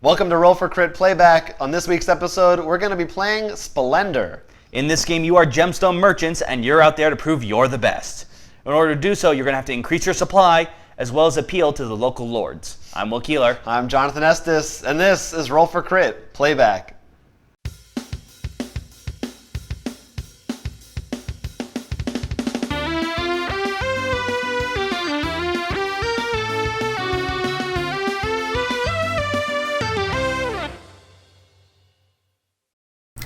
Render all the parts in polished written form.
Welcome to Roll for Crit Playback. On this week's episode, we're going to be playing Splendor. In this game, you are gemstone merchants, and you're out there to prove you're the best. In order to do so, you're going to have to increase your supply, as well as appeal to the local lords. I'm Will Keeler. I'm Jonathan Estes, and this is Roll for Crit Playback.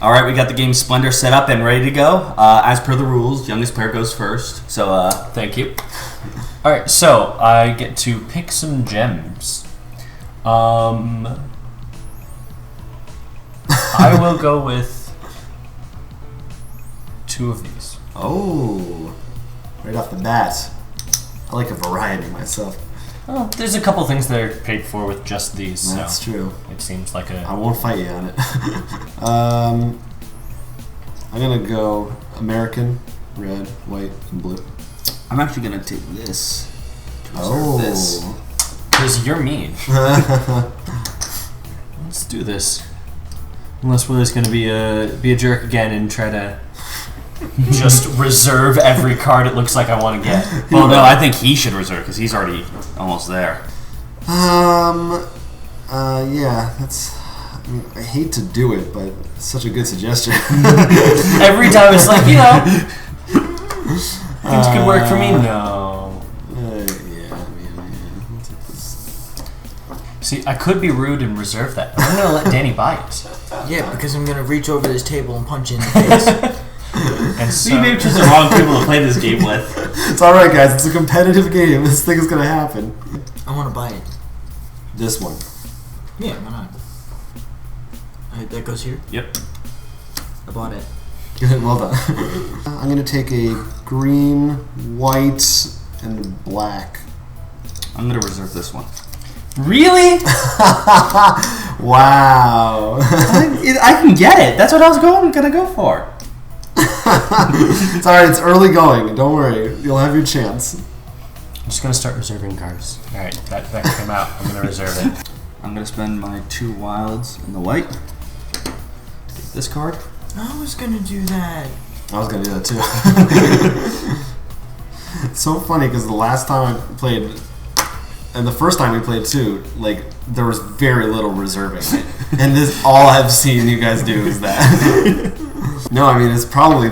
All right, we got the game Splendor set up and ready to go. As per the rules, youngest player goes first. So, Thank you. All right, so I get to pick some gems. I will go with 2 of these. Oh, right off the bat. I like a variety myself. Oh, there's a couple things that are paid for with just these. That's so true. It seems like I a... won't fight you on it. I'm going to go American, red, white, and blue. I'm actually going to take this. This. Because you're mean. Let's do this. Unless Willie's going to be a jerk again and try to just reserve every card it looks like I want to get. Well, no, I think he should reserve because he's already almost there. Yeah, that's... I mean, I hate to do it, but it's such a good suggestion. Every time it's like, things could work for me. No. Yeah. See, I could be rude and reserve that, but I'm going to let Danny buy it. Yeah, because I'm going to reach over this table and punch you in the face. And so, You maybe choose the wrong people to play this game with. It's alright, guys. It's a competitive game. This thing is going to happen. I want to buy it. This one. Yeah, why not? Alright, that goes here. Yep. I bought it. Good, well done. I'm going to take a green, white, and black. I'm going to reserve this one. Really? Wow. I can get it. That's what I was going to go for. It's alright, it's early going. Don't worry. You'll have your chance. I'm just going to start reserving cards. Alright, that came out. I'm going to reserve it. I'm going to spend my 2 wilds in the white. Take this card. I was going to do that. I was going to do that too. It's so funny because the last time I played, and the first time we played too, like, there was very little reserving. And this, all I've seen you guys do is that. No, I mean, it's probably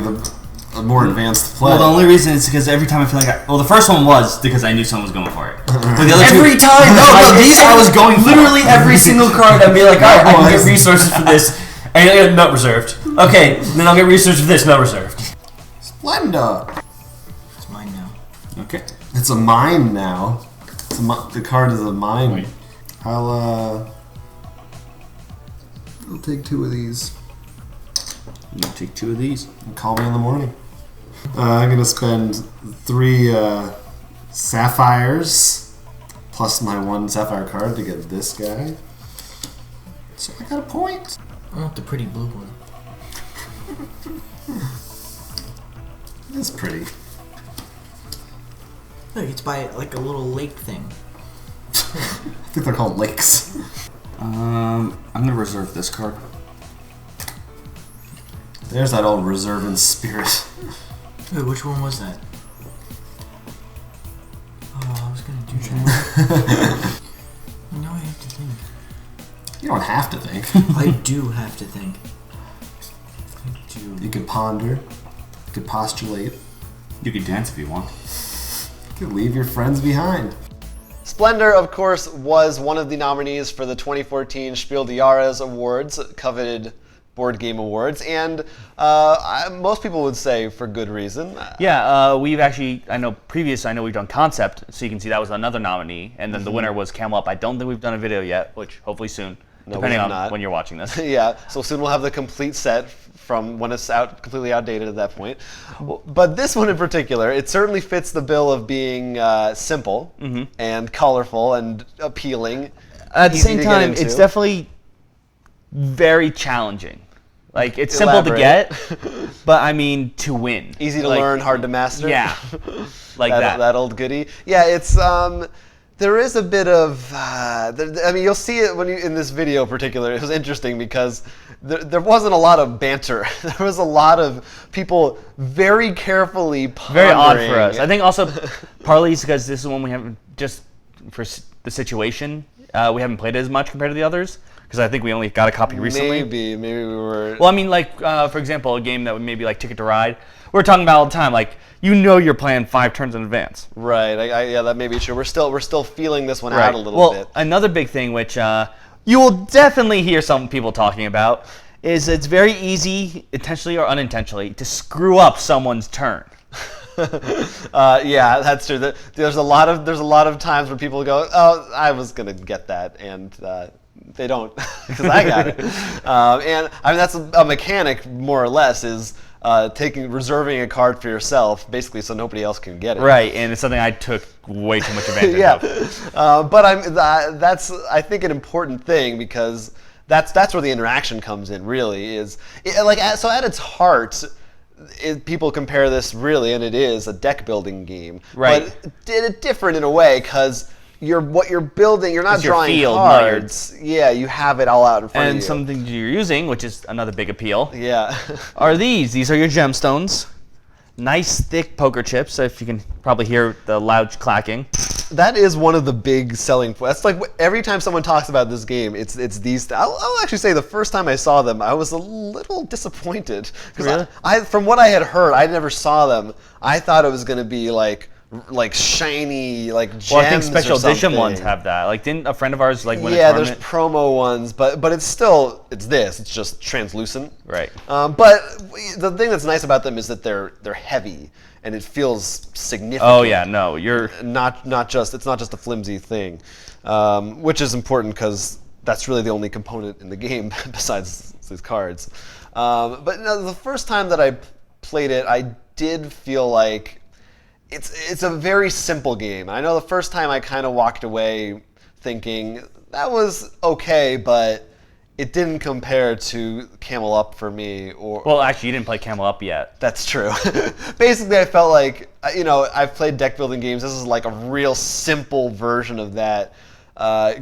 a more advanced play. Well, the only reason is because every time I feel like the first one was because I knew someone was going for it. But the other Every two, time! I was going for literally every single card. I'd be like, alright, I can get resources for this. And not reserved. Okay, then I'll get resources for this, not reserved. Splendor. It's mine now. Okay. It's a mine now. The card is a mine. Wait. I'll take 2 of these. I'm going to take 2 of these. And call me in the morning. I'm going to spend 3 sapphires plus my 1 sapphire card to get this guy. So I got a point. I want the pretty blue one. It's pretty. Look, it's by like a little lake thing. I think they're called lakes. I'm going to reserve this card. There's that old reserving spirit. Wait, which one was that? Oh, I was going to do that. Now I have to think. You don't have to think. I do have to think. I do. You could ponder. You could postulate. You can dance if you want. You could leave your friends behind. Splendor, of course, was one of the nominees for the 2014 Spiel des Jahres Awards, coveted board game awards, and most people would say for good reason. Yeah, we've actually, I know we've done Concept, so you can see that was another nominee, and then the winner was Camel Up. I don't think we've done a video yet, which hopefully soon, depending on when you're watching this. Yeah, so soon we'll have the complete set from when it's out, completely outdated at that point. But this one in particular, it certainly fits the bill of being simple and colorful and appealing. At the easy same to get time, into. it's definitely very challenging. Like, it's simple to Elaborate. get, but I mean, to win. Easy to Like, learn, hard to master. Yeah, like that. That old goodie. Yeah, it's There is a bit of, I mean, you'll see it in this video in particular. It was interesting because there wasn't a lot of banter. There was a lot of people very carefully pondering. Very odd for us. I think also partly it's because this is one we haven't, just for the situation, we haven't played it as much compared to the others. Because I think we only got a copy recently. Maybe we were. Well, I mean, like, for example, a game that would maybe like Ticket to Ride. We're talking about all the time, like, you're playing 5 turns in advance. Right. Yeah, that may be true. We're still feeling this one out a little bit. Another big thing, which you will definitely hear some people talking about, is it's very easy, intentionally or unintentionally, to screw up someone's turn. Yeah, that's true. There's a lot of times where people go, "Oh, I was gonna get that," and they don't, because I got it. And I mean, that's a mechanic, more or less, is reserving a card for yourself, basically, so nobody else can get it. Right, and it's something I took way too much advantage of. But that's, I think, an important thing, because that's where the interaction comes in. Really, so at its heart. People compare this really, and it is a deck building game. Right. But different in a way, because what you're building, you're not It's your drawing field, cards. Yeah, you have it all out in front of you. And something you're using, which is another big appeal, Yeah. are these. These are your gemstones. Nice thick poker chips, if you can probably hear the loud clacking. That is one of the big selling points. That's like every time someone talks about this game, it's these. I'll actually say the first time I saw them, I was a little disappointed. Really? I from what I had heard, I never saw them. I thought it was going to be like shiny, like gems. Well, I think special or edition something. ones have that. Like, didn't a friend of ours like win a Yeah, tournament? there's promo ones, but it's still it's just translucent. Right. But the thing that's nice about them is that they're heavy and it feels significant. Oh yeah, no, you're Not just it's not just a flimsy thing, which is important because that's really the only component in the game besides these cards. But no, the first time that I played it, I did feel like it's a very simple game. I know the first time I kind of walked away thinking that was okay, but it didn't compare to Camel Up for me. Well, actually, you didn't play Camel Up yet. That's true. Basically, I felt like, I've played deck building games. This is like a real simple version of that.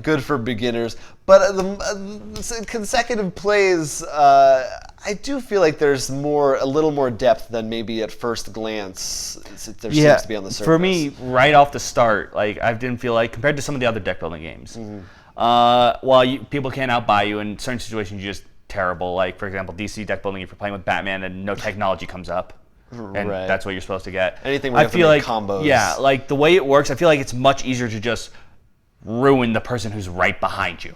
Good for beginners. But the consecutive plays, I do feel like there's a little more depth than maybe at first glance there seems to be on the surface. For me, right off the start, like I didn't feel like, compared to some of the other deck building games, while people can't outbuy you in certain situations, you're just terrible. Like, for example, DC deck building, if you're playing with Batman and no technology comes up, and Right. that's what you're supposed to get. Anything where you have to make combos. Yeah, like the way it works, I feel like it's much easier to just ruin the person who's right behind you.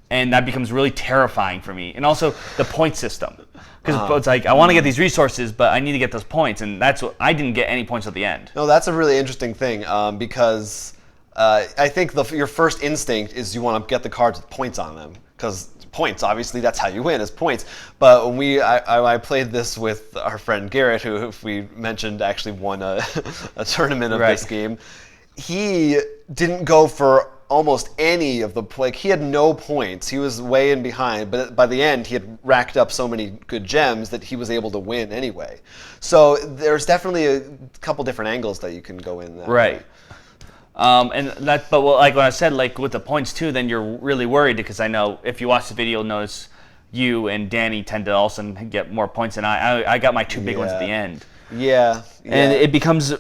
And that becomes really terrifying for me. And also the point system. Because it's like, I want to get these resources, but I need to get those points. And that's what I didn't get any points at the end. No, that's a really interesting thing because I think your first instinct is you want to get the cards with points on them. Because points, obviously, that's how you win, is points. But when I played this with our friend Garrett, who, if we mentioned, actually won a tournament of this game. He didn't go for almost any of he had no points. He was way in behind, but by the end he had racked up so many good gems that he was able to win anyway. So there's definitely a couple different angles that you can go in that way. But like when I said, like with the points too, then you're really worried, because I know if you watch the video, you'll notice you and Danny tend to also get more points than I got my two big ones at the end. Yeah. And it becomes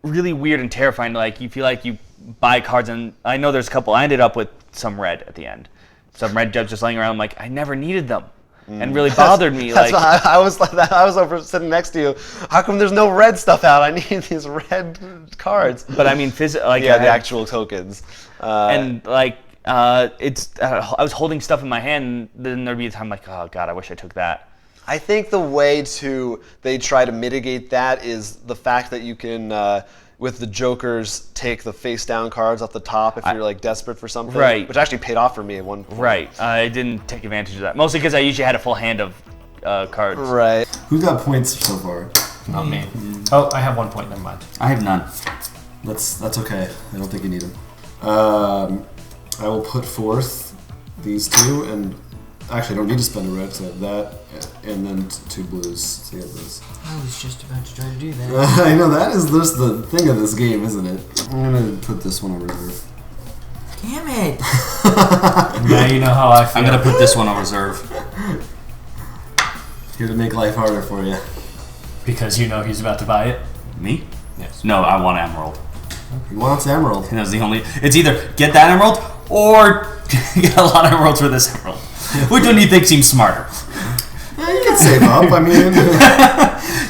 really weird and terrifying. Like, you feel like you buy cards, and I know there's a couple. I ended up with some red at the end. Some red jobs just laying around. I'm like, I never needed them, and really bothered me. That's like why I was over sitting next to you. How come there's no red stuff out? I need these red cards. But I mean, the actual tokens. And like, I was holding stuff in my hand, and then there'd be a time like, oh god, I wish I took that. I think the way they try to mitigate that is the fact that you can, with the jokers, take the face down cards off the top if you're like desperate for something. Right. Which actually paid off for me at one point. Right. I didn't take advantage of that. Mostly because I usually had a full hand of cards. Right. Who got points so far? Not me. Oh, I have 1 point. Never mind. I have none. That's okay. I don't think you need them. I will put forth these two, and Actually, I don't need to spend a red, so I have that, and then 2 blues to get this. I was just about to try to do that. I know, that is just the thing of this game, isn't it? I'm going to put this one on reserve. Damn it! Now you know how I feel. I'm gonna put this one on reserve. Here to make life harder for you. Because you know he's about to buy it. Me? Yes. No, I want emerald. He wants emerald. And that's the only. It's either get that emerald or get a lot of emeralds for this emerald. Which one do you think seems smarter? Yeah, you can save up. I mean,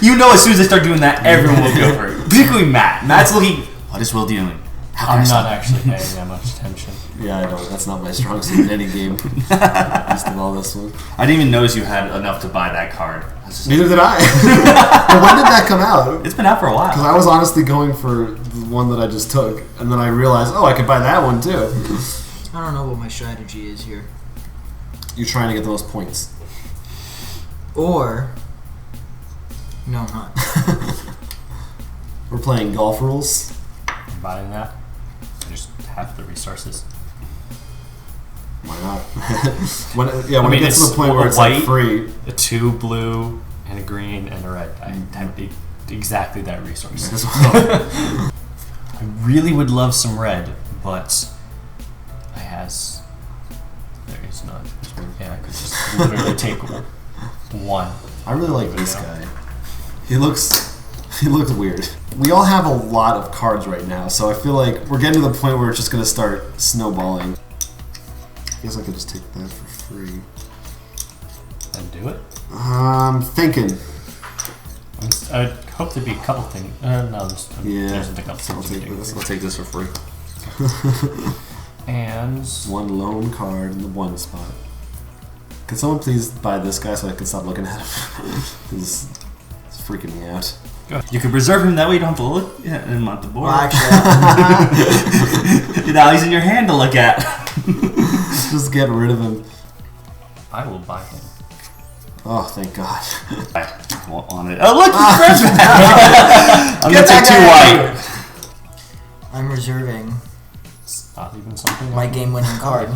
You know, as soon as they start doing that, everyone will go for it. Particularly Matt. Matt's looking. What is Will doing? How can I I'm stop not actually paying that much attention. yeah, I know. That's not my strong suit in any game. Least of all this one. I didn't even notice you had enough to buy that card. I was just- Neither did I. But when did that come out? It's been out for a Because while. I was honestly going for the one that I just took, and then I realized, oh, I could buy that one too. I don't know what my strategy is here. You're trying to get the most points. Or... No, I'm not. We're playing golf rules. I'm buying that. I just have the resources. Why not? when I mean, it gets to it's the point where a it's white, like free. A 2 blue and a green and a red. I have exactly that resource. As well. I really would love some red, but there is none. Yeah, I could just literally take one. I really like this guy. He looks weird. We all have a lot of cards right now, so I feel like we're getting to the point where it's just gonna start snowballing. I guess I could just take that for free. And do it. I'm thinking. I'd hope there'd be a couple things. No, Yeah. there's a couple I'll things. take this. I'll take this for free. And One lone card in the one spot. Could someone please buy this guy so I can stop looking at him? Because it's freaking me out. You could reserve him that way. You don't have to look at him on the board. Well, actually, Now he's in your hand to look at. Just get rid of him. I will buy him. Oh, thank God. I want it. Oh look, he's fresh back. I'm gonna take 2 white. I'm reserving It's not even something. my game-winning card.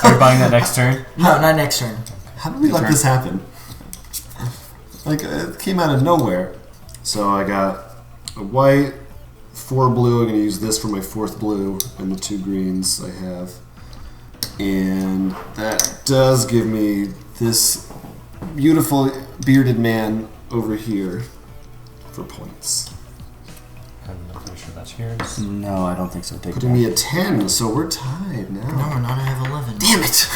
Are you buying that next turn? No, not next turn. How did we let this happen? Like, it came out of nowhere. So I got a white, 4 blue. I'm going to use this for my 4th blue, and the 2 greens I have. And that does give me this beautiful bearded man over here for points. I'm not pretty sure that's yours. No, I don't think so. Take Putting me at 10, so we're tied No, now. we're not. I have 11. Damn it!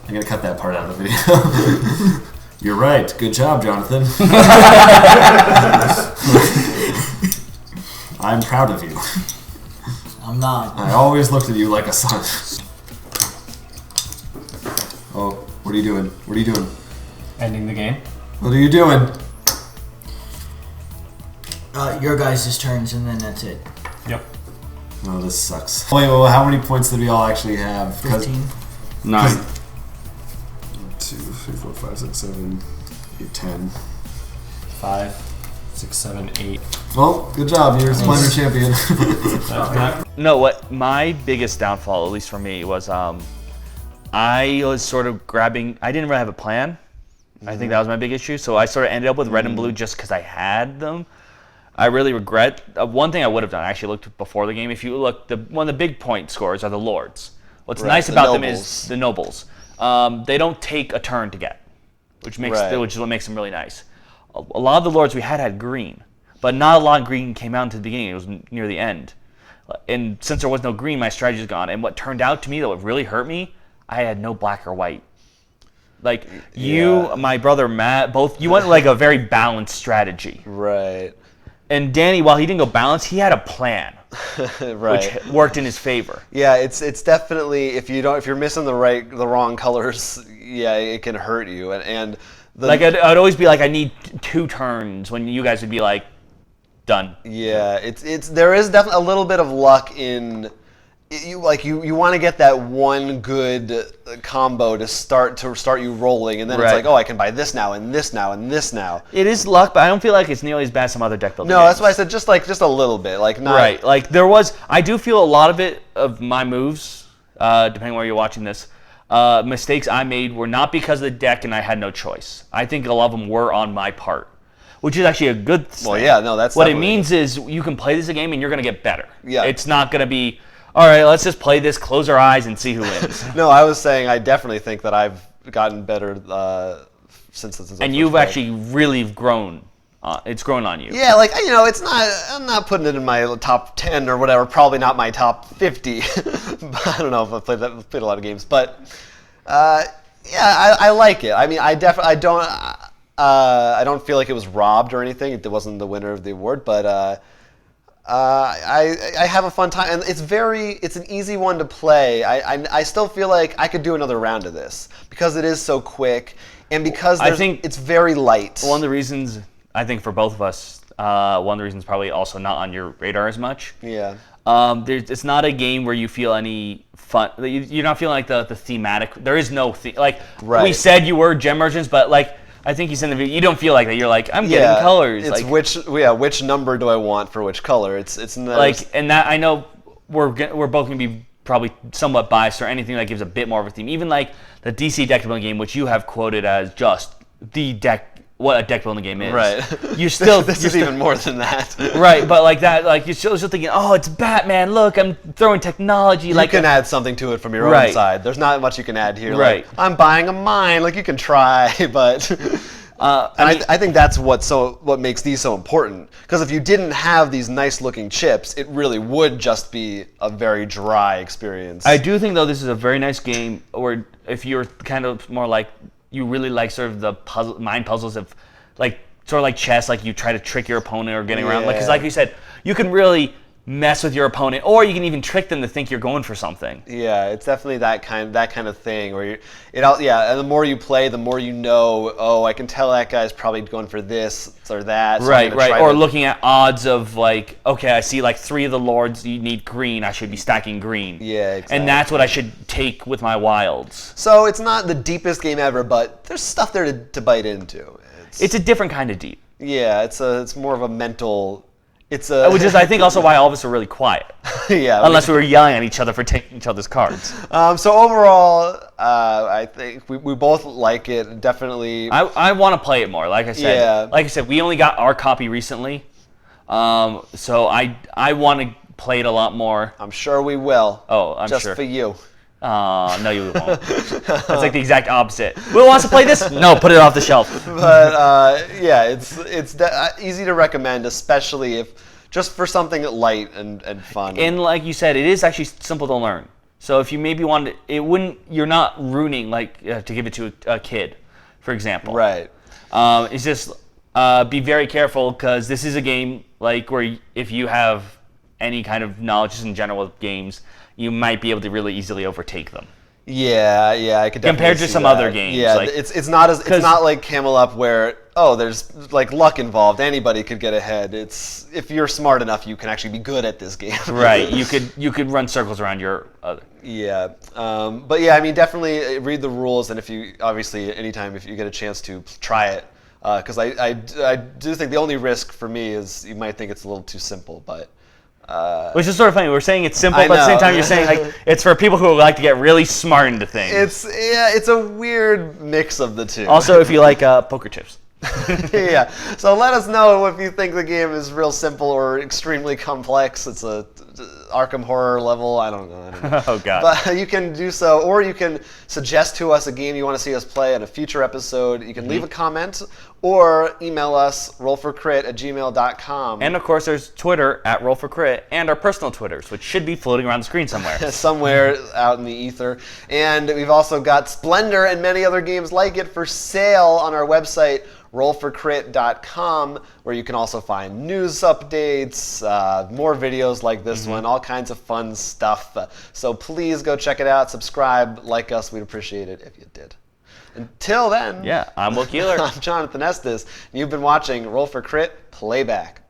I'm gonna cut that part out of the video. You're right. Good job, Jonathan. I'm proud of you. I'm not. I always looked at you like a son. Oh, what are you doing? What are you doing? Ending the game. What are you doing? Your guys' turns, and then that's it. Yep. Oh, this sucks. Wait, well, how many points did we all actually have? 15. 9. 2, 3, 4, 5, 6, 7, 8, 10. 5, 6, 7, 8. Well, good job. You're a Splendor champion. No, what my biggest downfall, at least for me, was I was sort of grabbing. I didn't really have a plan. I think that was my big issue. So I sort of ended up with red and blue just because I had them. I really regret one thing I would have done. I actually looked before the game. If you look, one of the big point scorers are the lords. What's Right, nice the about them nobles. is the nobles. They don't take a turn to get, which is what makes them really nice. A lot of the lords we had green, but not a lot of green came out into the beginning. It was near the end. And since there was no green, my strategy's gone. And what turned out to me that would really hurt me, I had no black or white. Like you, my brother Matt, both you went like a very balanced strategy. Right. And Danny, while he didn't go balanced, he had a plan, Right. which worked in his favor. Yeah, it's definitely if you're missing the wrong colors, yeah, it can hurt you. And Like I'd always be like, I need 2 turns, when you guys would be like, done. yeah, there is definitely a little bit of luck in you want to get that one good combo to start you rolling, and then it's Right. like, oh, I can buy this now and this now and this now. It is luck, but I don't feel like it's nearly as bad as some other deck building No, games. that's why I said just a little bit, like not Right, like I do feel a lot of it of my moves, depending on where you're watching this, mistakes I made were not because of the deck and I had no choice. I think a lot of them were on my part, which is actually a good thing. Well, yeah, no, that's what it definitely- means is you can play this game and you're going to get better. Yeah. It's not going to be, all right, let's just play this, close our eyes, and see who wins. No, I was saying I definitely think that I've gotten better since I And first you've played. actually really grown. It's grown on you. Yeah, like it's not. I'm not putting it in my top 10 or whatever. Probably not my top 50. But I don't know if I've played a lot of games, but yeah, I like it. I mean, I don't feel like it was robbed or anything. It wasn't the winner of the award, but I have a fun time, and it's an easy one to play. I still feel like I could do another round of this because it is so quick, and because I think it's very light. One of the reasons, I think, for both of us, one of the reasons probably also not on your radar as much. Yeah. It's not a game where you feel any fun. You're not feeling like the thematic. There is no we Right. said you were gem merchants, but like I think you said in the video, you don't feel like that. You're like, I'm getting colors. It's like, which number do I want for which color? It's not, like, and that I know we're both gonna be probably somewhat biased or anything that gives a bit more of a theme. Even like the DC deck building game, which you have quoted as just the deck. What a deck building game is. Right. You're still this is even more than that. right, but like that, like you're still thinking, oh, it's Batman. Look, I'm throwing technology. You like can add something to it from your own Right. side. There's not much you can add here. Right. Like, I'm buying a mine. Like you can try, but I think that's what makes these so important. Because if you didn't have these nice looking chips, it really would just be a very dry experience. I do think though this is a very nice game. Or if you're kind of more like you really like sort of the mind puzzles of like sort of like chess, like you try to trick your opponent or getting around. Because like you said, you can really mess with your opponent, or you can even trick them to think you're going for something. Yeah, it's definitely that kind of thing where and the more you play, the more you know. Oh, I can tell that guy's probably going for this or that. So I'm gonna try Or to- looking at odds of like, okay, I see like 3 of the lords. You need green. I should be stacking green. Yeah, exactly. And that's what I should take with my wilds. So it's not the deepest game ever, but there's stuff there to bite into. It's a different kind of deep. Yeah, it's more of a mental. Which Which is, I think, also why all of us are really quiet. yeah. Unless we were yelling at each other for taking each other's cards. So overall, I think we both like it. Definitely. I want to play it more. Like I said, Yeah. we only got our copy recently, so I want to play it a lot more. I'm sure we will. Oh, I'm just sure. for you. No, you won't. That's like the exact opposite. Will wants to play this? No, put it off the shelf. But yeah, it's easy to recommend, especially if just for something light and fun. And like you said, it is actually simple to learn. So if you maybe wanted, you're not ruining like to give it to a kid, for example. Right. It's just be very careful because this is a game like where if you have any kind of knowledge just in general with games, you might be able to really easily overtake them. Yeah, I could definitely Compared to see some that. other games, Yeah, like- it's not like Camel Up where there's like luck involved. Anybody could get ahead. It's if you're smart enough, you can actually be good at this game. Right. You could run circles around your other. Yeah, but yeah, I mean, definitely read the rules, and if you obviously anytime if you get a chance to try it, because I do think the only risk for me is you might think it's a little too simple, but. Which is sort of funny. We're saying it's simple, I but at the same know. time, you're saying like it's for people who like to get really smart into things. It's a weird mix of the two. Also, if you like poker chips. Yeah. So let us know if you think the game is real simple or extremely complex. It's a Arkham Horror level. I don't know. Oh God. But you can do so, or you can suggest to us a game you want to see us play in a future episode. You can leave a comment or email us rollforcrit@gmail.com. And of course, there's Twitter @RollForCrit and our personal Twitters, which should be floating around the screen somewhere. somewhere out in the ether. And we've also got Splendor and many other games like it for sale on our website, rollforcrit.com, where you can also find news updates, more videos like this one, all kinds of fun stuff. So please go check it out, subscribe, like us. We'd appreciate it if you did. Until then, Yeah, I'm Will Keeler. I'm Jonathan Estes, and you've been watching Roll for Crit Playback.